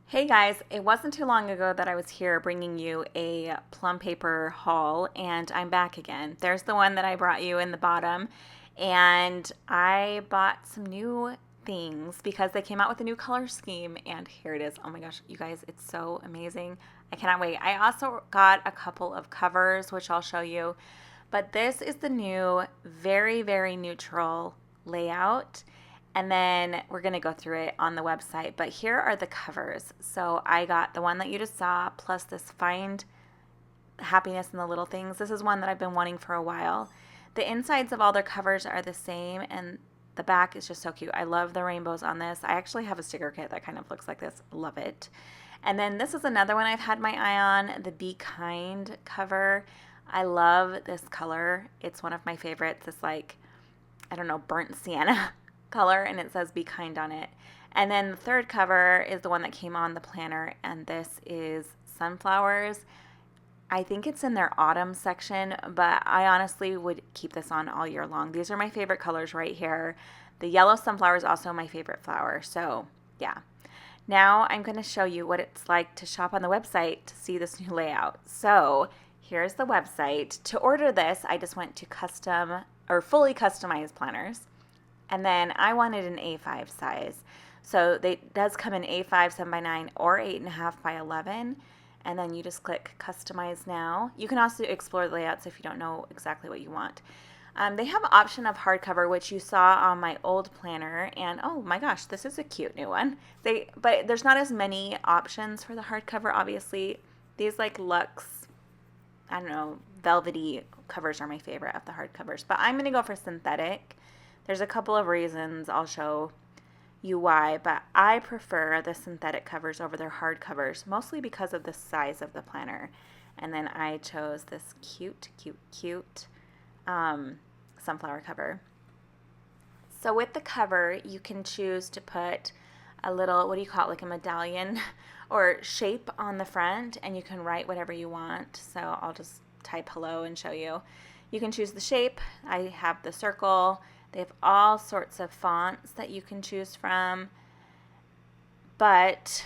Hey guys, it wasn't too long ago that I was here bringing you a Plum Paper haul, and I'm back again. There's the one that I brought you in the bottom, and I bought some new things because they came out with a new color scheme, and here it is. Oh my gosh, you guys, it's so amazing. I cannot wait. I also got a couple of covers, which I'll show you, but this is the new, very, very neutral layout. And then we're going to go through it on the website. But here are the covers. So I got the one that you just saw, plus this Find Happiness in the Little Things. This is one that I've been wanting for a while. The insides of all their covers are the same, and the back is just so cute. I love the rainbows on this. I actually have a sticker kit that kind of looks like this. Love it. And then this is another one I've had my eye on, the Be Kind cover. I love this color. It's one of my favorites. It's like, I don't know, burnt sienna color, and it says Be Kind on it. And then the third cover is the one that came on the planner, and this is sunflowers. I think it's in their autumn section, but I honestly would keep this on all year long. These are my favorite colors right here. The yellow sunflower is also my favorite flower, so yeah. Now I'm going to show you what it's like to shop on the website to see this new layout. So here's the website. To order this, I just went to custom or fully customized planners. And then I wanted an A5 size. So it does come in A5 7x9 or 8.5 by 11. And then you just click Customize Now. You can also explore the layouts if you don't know exactly what you want. They have an option of hardcover, which you saw on my old planner. And oh my gosh, this is a cute new one. But there's not as many options for the hardcover, obviously. These like luxe, I don't know, velvety covers are my favorite of the hardcovers. But I'm going to go for synthetic. There's a couple of reasons I'll show you why, but I prefer the synthetic covers over their hard covers, mostly because of the size of the planner. And then I chose this cute sunflower cover. So with the cover, you can choose to put a little, what do you call it, like a medallion or shape on the front, and you can write whatever you want. So I'll just type hello and show you. You can choose the shape. I have the circle. They have all sorts of fonts that you can choose from, but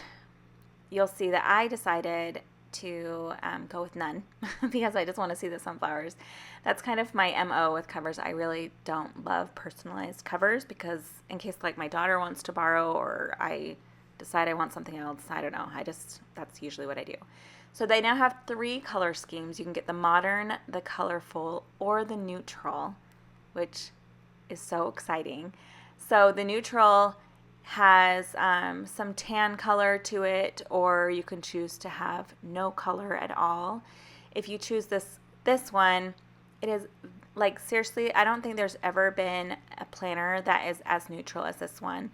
you'll see that I decided to go with none because I just want to see the sunflowers. That's kind of my MO with covers. I really don't love personalized covers because in case like my daughter wants to borrow or I decide I want something else, I don't know. That's usually what I do. So they now have 3 color schemes. You can get the modern, the colorful, or the neutral, which is so exciting. So the neutral has some tan color to it, or you can choose to have no color at all. If you choose this one, it is like seriously, I don't think there's ever been a planner that is as neutral as this one.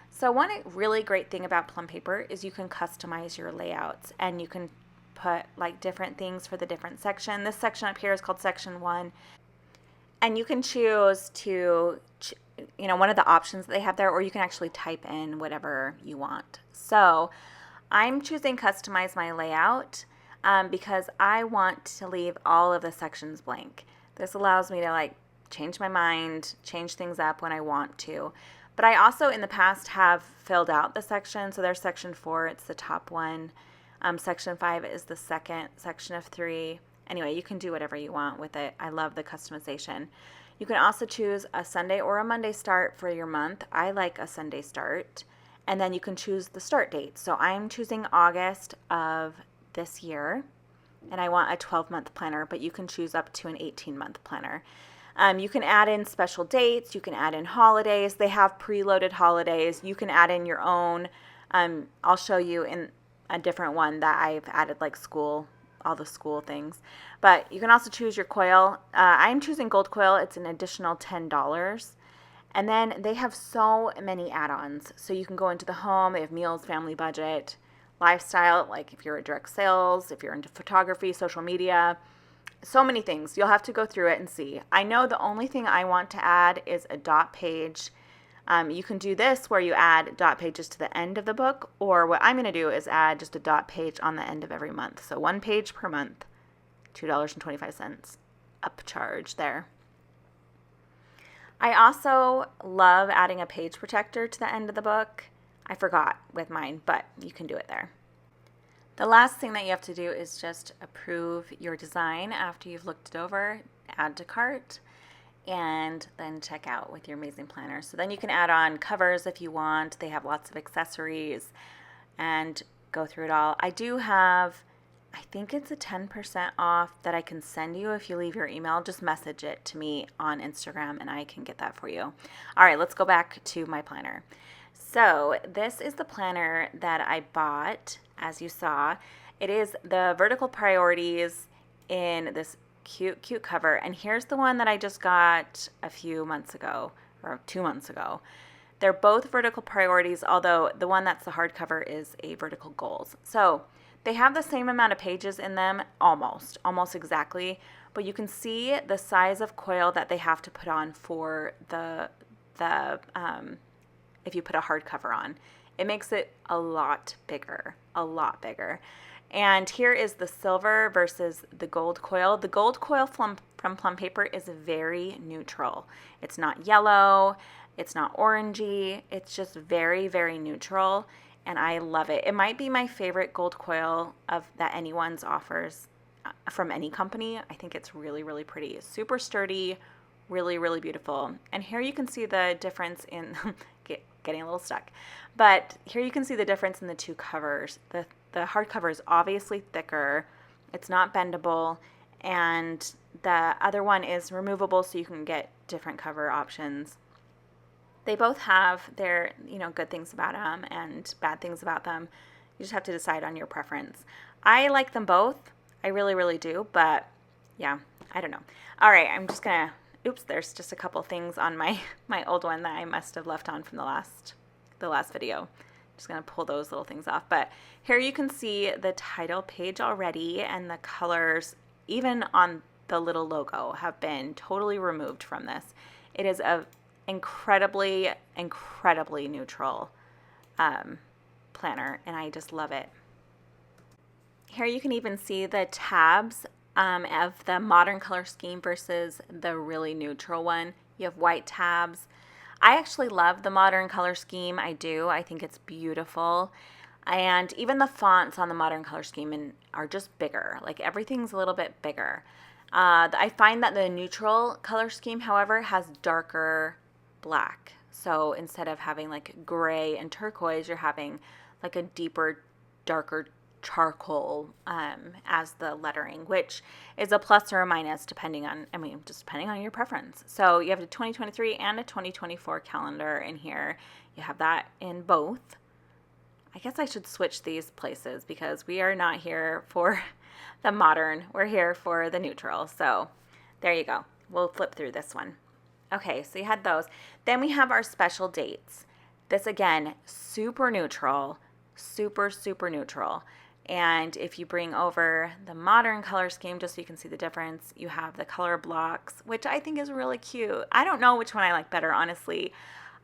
So one really great thing about Plum Paper is you can customize your layouts and you can put like different things for the different section. This section up here is called section 1. And you can choose to, one of the options that they have there, or you can actually type in whatever you want. So I'm choosing Customize My Layout because I want to leave all of the sections blank. This allows me to like change my mind, change things up when I want to. But I also in the past have filled out the section. So there's section 4, it's the top one. Section 5 is the second section of 3. Anyway, you can do whatever you want with it. I love the customization. You can also choose a Sunday or a Monday start for your month. I like a Sunday start. And then you can choose the start date. So I'm choosing August of this year. And I want a 12-month planner, but you can choose up to an 18-month planner. You can add in special dates. You can add in holidays. They have preloaded holidays. You can add in your own. I'll show you in a different one that I've added like school, all the school things. But you can also choose your coil. I'm choosing gold coil. It's an additional $10. And then they have so many add-ons. So you can go into the home. They have meals, family budget, lifestyle, like if you're at direct sales, if you're into photography, social media, so many things. You'll have to go through it and see. I know the only thing I want to add is a dot page. You can do this where you add dot pages to the end of the book, or what I'm going to do is add just a dot page on the end of every month. So 1 page per month, $2.25 upcharge there. I also love adding a page protector to the end of the book. I forgot with mine, but you can do it there. The last thing that you have to do is just approve your design after you've looked it over, add to cart, and then check out with your amazing planner. So then you can add on covers if you want. They have lots of accessories and go through it all. I do have, I think it's a 10% off that I can send you if you leave your email. Just message it to me on Instagram and I can get that for you. All right, let's go back to my planner. So this is the planner that I bought, as you saw. It is the vertical priorities in this cute, cute cover. And here's the one that I just got a few months ago, or 2 months ago. They're both vertical priorities, although the one that's the hardcover is a vertical goals. So they have the same amount of pages in them, almost exactly, but you can see the size of coil that they have to put on for the if you put a hardcover on. It makes it a lot bigger. And here is the silver versus the gold coil. The gold coil from Plum Paper is very neutral. It's not yellow, it's not orangey, it's just very, very neutral, and I love it. It might be my favorite gold coil that anyone's offers from any company. I think it's really, really pretty. It's super sturdy, really, really beautiful. And here you can see the difference in getting a little stuck. But here you can see the difference in the two covers. The hardcover is obviously thicker. It's not bendable. And the other one is removable, so you can get different cover options. They both have their, good things about them and bad things about them. You just have to decide on your preference. I like them both. I really, really do. But yeah, I don't know. All right, I'm just going to, there's just a couple things on my old one that I must have left on from the last video. Just going to pull those little things off. But here you can see the title page already, and the colors, even on the little logo, have been totally removed from this. It is a incredibly, incredibly neutral planner, and I just love it. Here you can even see the tabs of the modern color scheme versus the really neutral one. You have white tabs. I actually love the modern color scheme. I do. I think it's beautiful. And even the fonts on the modern color scheme are just bigger. Like, everything's a little bit bigger. I find that the neutral color scheme, however, has darker black. So instead of having like gray and turquoise, you're having like a deeper, darker charcoal as the lettering, which is a plus or a minus depending on your preference. So you have a 2023 and a 2024 calendar in here. You have that in both. I guess I should switch these places because we are not here for the modern. We're here for the neutral. So there you go. We'll flip through this one. Okay, so you had those. Then we have our special dates. This, again, super neutral, super, super neutral. And if you bring over the modern color scheme, just so you can see the difference, you have the color blocks, which I think is really cute. I don't know which one I like better, honestly.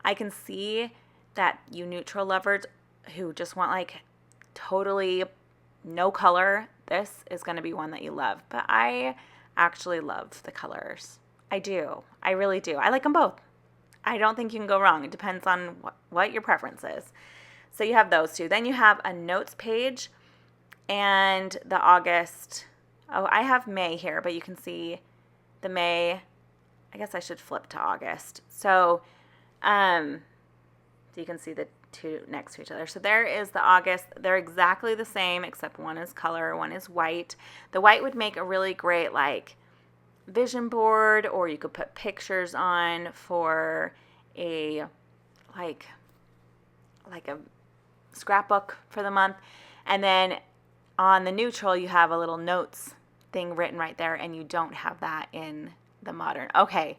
I can see that you neutral lovers who just want like totally no color, this is going to be one that you love. But I actually love the colors. I do. I really do. I like them both. I don't think you can go wrong. It depends on what your preference is. So you have those two. Then you have a notes page and the August. Oh, I have May here, but you can see the May. I guess I should flip to August. So you can see the two next to each other. So there is the August. They're exactly the same, except one is color, one is white. The white would make a really great like vision board, or you could put pictures on for a like a scrapbook for the month. And then on the neutral, you have a little notes thing written right there, and you don't have that in the modern. Okay.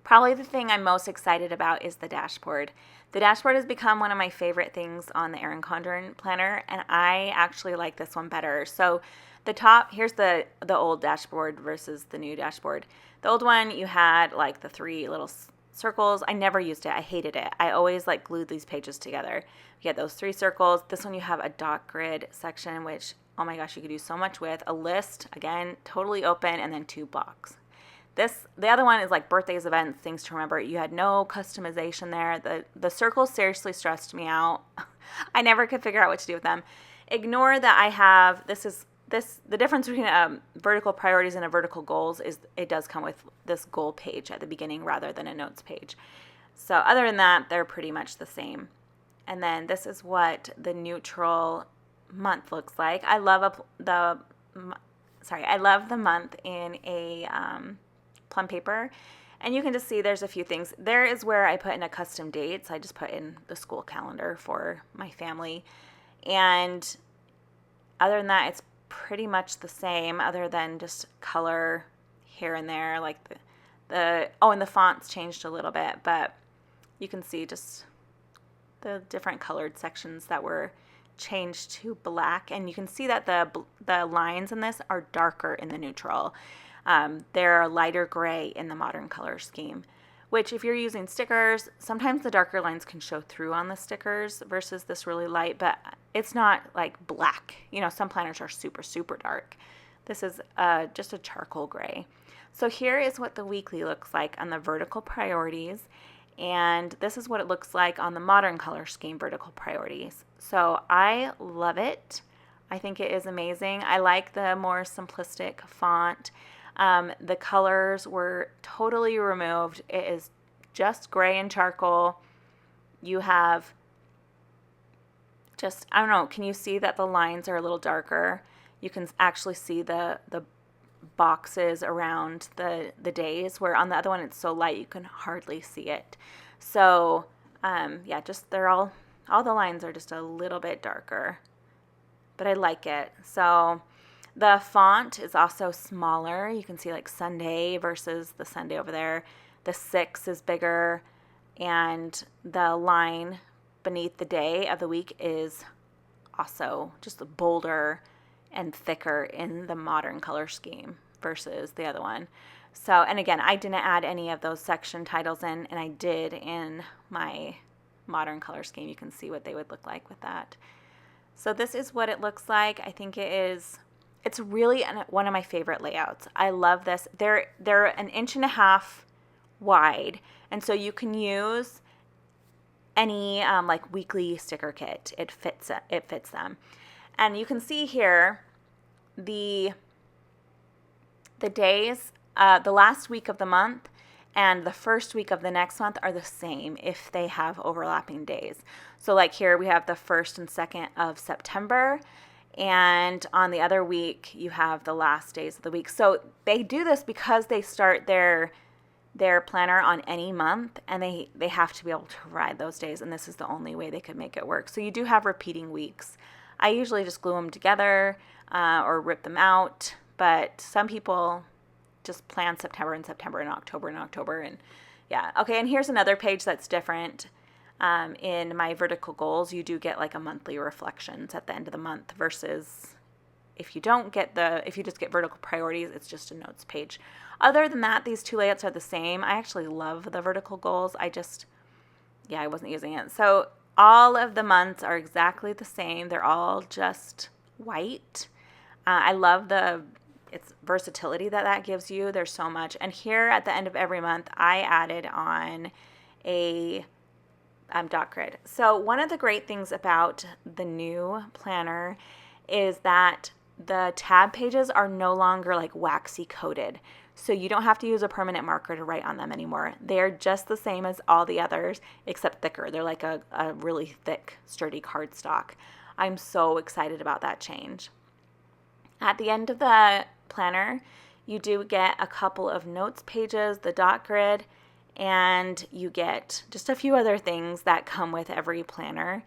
Probably the thing I'm most excited about is the dashboard. The dashboard has become one of my favorite things on the Erin Condren planner, and I actually like this one better. So the top, here's the old dashboard versus the new dashboard. The old one, you had like the three little circles. I never used it. I hated it. I always like glued these pages together. You had those three circles. This one you have a dot grid section, which, oh my gosh, you could do so much with. A list, again, totally open, and then two blocks. The other one is like birthdays, events, things to remember. You had no customization there. The circles seriously stressed me out. I never could figure out what to do with them. Ignore that I have, the difference between vertical priorities and a vertical goals is it does come with this goal page at the beginning rather than a notes page. So other than that, they're pretty much the same. And then this is what the neutral month looks like. I love the month in a Plum Paper. And you can just see there's a few things. There is where I put in a custom date. So I just put in the school calendar for my family. And other than that, it's pretty much the same other than just color here and there. Like and the fonts changed a little bit, but you can see just the different colored sections that were changed to black. And you can see that the lines in this are darker in the neutral. They're lighter gray in the modern color scheme, which if you're using stickers, sometimes the darker lines can show through on the stickers versus this really light, but it's not like black. You know, some planners are super, super dark. This is just a charcoal gray. So here is what the weekly looks like on the vertical priorities, and this is what it looks like on the modern color scheme vertical priorities. So I love it. I think it is amazing. I like the more simplistic font. The colors were totally removed. It is just gray and charcoal. You have just, I don't know, can you see that the lines are a little darker? You can actually see the boxes around the days, where on the other one it's so light you can hardly see it. So yeah, just all the lines are just a little bit darker, but I like it. So the font is also smaller. You can see like Sunday versus the Sunday over there. The 6 is bigger, and the line beneath the day of the week is also just bolder and thicker in the modern color scheme versus the other one. So, and again, I didn't add any of those section titles in, and I did in my modern color scheme. You can see what they would look like with that. So this is what it looks like. I think it's really one of my favorite layouts. I love this. They're 1.5 inches wide, and so you can use any like weekly sticker kit. It fits them. And you can see here the days, the last week of the month and the first week of the next month are the same if they have overlapping days. So like here we have the 1st and 2nd of September, and on the other week you have the last days of the week. So they do this because they start their planner on any month, and they have to be able to ride those days, and this is the only way they could make it work. So you do have repeating weeks. I usually just glue them together or rip them out, but some people just plan September and September and October and yeah. Okay, and here's another page that's different. In my vertical goals, you do get like a monthly reflections at the end of the month versus if you just get vertical priorities, it's just a notes page. Other than that, these two layouts are the same. I actually love the vertical goals. I wasn't using it. So all of the months are exactly the same. They're all just white. I love its versatility that gives you. There's so much. And here at the end of every month, I added on a dot grid. So one of the great things about the new planner is that the tab pages are no longer like waxy coated. So you don't have to use a permanent marker to write on them anymore. They're just the same as all the others, except thicker. They're like a really thick, sturdy cardstock. I'm so excited about that change. At the end of the planner, you do get a couple of notes pages, the dot grid, and you get just a few other things that come with every planner.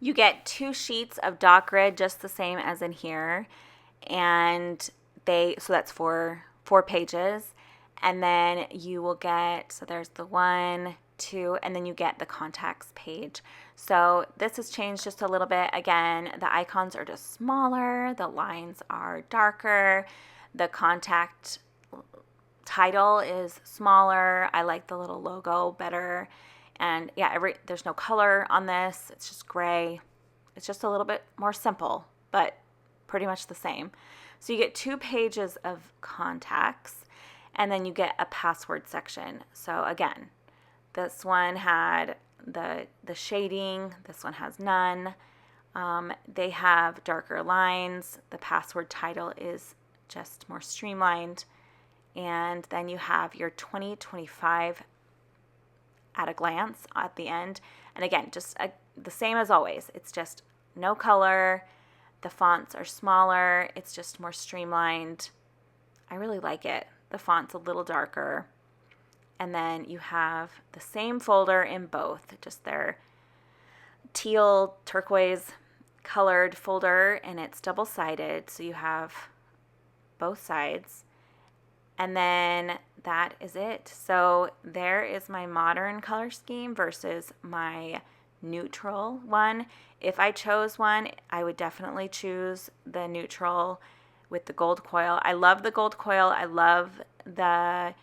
You get 2 sheets of dot grid, just the same as in here, and so that's 4 pages, and then you will get, so there's the 1, 2, and then you get the contacts page. So this has changed just a little bit. Again, the icons are just smaller, the lines are darker, the contact title is smaller. I like the little logo better, and yeah, there's no color on this. It's just gray. It's just a little bit more simple, but pretty much the same. So you get 2 pages of contacts, and then you get a password section. So again, this one had the shading. This one has none. They have darker lines. The password title is just more streamlined. And then you have your 2025 at a glance at the end. And again, just the same as always. It's just no color. The fonts are smaller. It's just more streamlined. I really like it. The font's a little darker. And then you have the same folder in both, just their teal turquoise colored folder, and it's double-sided, so you have both sides. And then that is it. So there is my modern color scheme versus my neutral one. If I chose one, I would definitely choose the neutral with the gold coil. I love the gold coil. I love the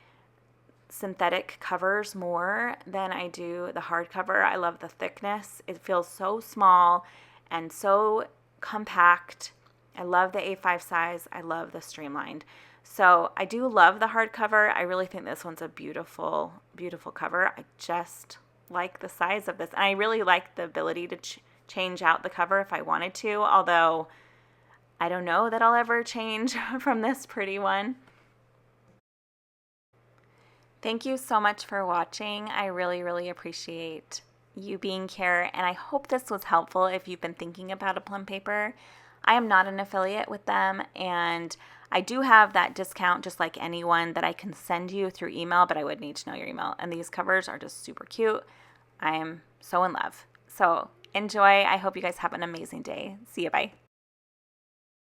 synthetic covers more than I do the hardcover. I love the thickness. It feels so small and so compact. I love the A5 size. I love the streamlined. So I do love the hardcover. I really think this one's a beautiful, beautiful cover. I just like the size of this. And I really like the ability to change out the cover if I wanted to, although I don't know that I'll ever change from this pretty one. Thank you so much for watching. I really, really appreciate you being here, and I hope this was helpful if you've been thinking about a Plum Paper. I am not an affiliate with them, and I do have that discount just like anyone that I can send you through email, but I would need to know your email. And these covers are just super cute. I am so in love. So enjoy. I hope you guys have an amazing day. See you. Bye.